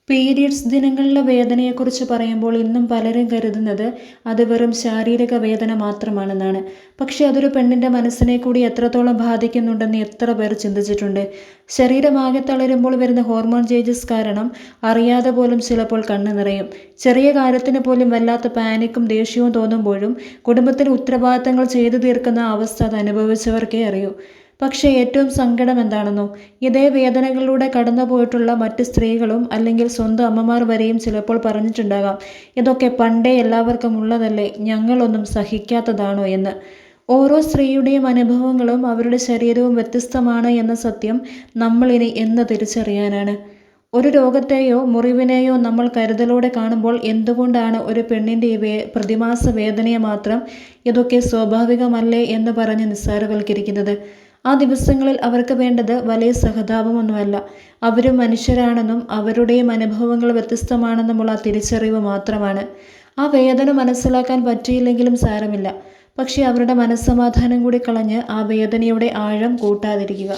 Periods ദിനങ്ങളിലെ വേദനയെക്കുറിച്ച് പറയുമ്പോൾ ഇന്നും പലരും കരുതുന്നത് അത് വെറും ശാരീരിക വേദന മാത്രമാണെന്നാണ്. പക്ഷേ അതൊരു പെണ്ണിൻ്റെ മനസ്സിനെ കൂടി എത്രത്തോളം ബാധിക്കുന്നുണ്ടെന്ന് എത്ര പേർ ചിന്തിച്ചിട്ടുണ്ട്? ശരീരമാകെ തളരുമ്പോൾ വരുന്ന ഹോർമോൺ ചേഞ്ചസ് കാരണം അറിയാതെ പോലും ചിലപ്പോൾ കണ്ണ് നിറയും. ചെറിയ കാര്യത്തിന് പോലും വല്ലാത്ത പാനിക്കും ദേഷ്യവും തോന്നുമ്പോഴും കുടുംബത്തിന് ഉത്തരവാദിത്തങ്ങൾ ചെയ്തു തീർക്കുന്ന അവസ്ഥ അത് അനുഭവിച്ചവർക്കേ അറിയൂ. പക്ഷേ ഏറ്റവും സങ്കടം എന്താണെന്നോ, ഇതേ വേദനകളിലൂടെ കടന്നു പോയിട്ടുള്ള മറ്റ് സ്ത്രീകളും അല്ലെങ്കിൽ സ്വന്തം അമ്മമാർ വരെയും ചിലപ്പോൾ പറഞ്ഞിട്ടുണ്ടാകാം, ഇതൊക്കെ പണ്ടേ എല്ലാവർക്കും ഉള്ളതല്ലേ, ഞങ്ങളൊന്നും സഹിക്കാത്തതാണോ എന്ന്. ഓരോ സ്ത്രീയുടെയും അനുഭവങ്ങളും അവരുടെ ശരീരവും വ്യത്യസ്തമാണ് എന്ന സത്യം നമ്മളിനി എന്ന് തിരിച്ചറിയാനാണ്? ഒരു രോഗത്തെയോ മുറിവിനെയോ നമ്മൾ കരുതലോടെ കാണുമ്പോൾ എന്തുകൊണ്ടാണ് ഒരു പെണ്ണിൻ്റെ പ്രതിമാസ വേദനയെ മാത്രം ഇതൊക്കെ സ്വാഭാവികമല്ലേ എന്ന് പറഞ്ഞ് നിസ്സാരവൽക്കരിക്കുന്നത്? ആ ദിവസങ്ങളിൽ അവർക്ക് വേണ്ടത് വലിയ സഹതാപമൊന്നുമല്ല, അവരും മനുഷ്യരാണെന്നും അവരുടെയും അനുഭവങ്ങൾ വ്യത്യസ്തമാണെന്നുമുള്ള തിരിച്ചറിവ് മാത്രമാണ്. ആ വേദന മനസ്സിലാക്കാൻ പറ്റിയില്ലെങ്കിലും സാരമില്ല, പക്ഷേ അവരുടെ മനസ്സമാധാനം കൂടി കളഞ്ഞ് ആ വേദനയുടെ ആഴം കൂട്ടാതിരിക്കുക.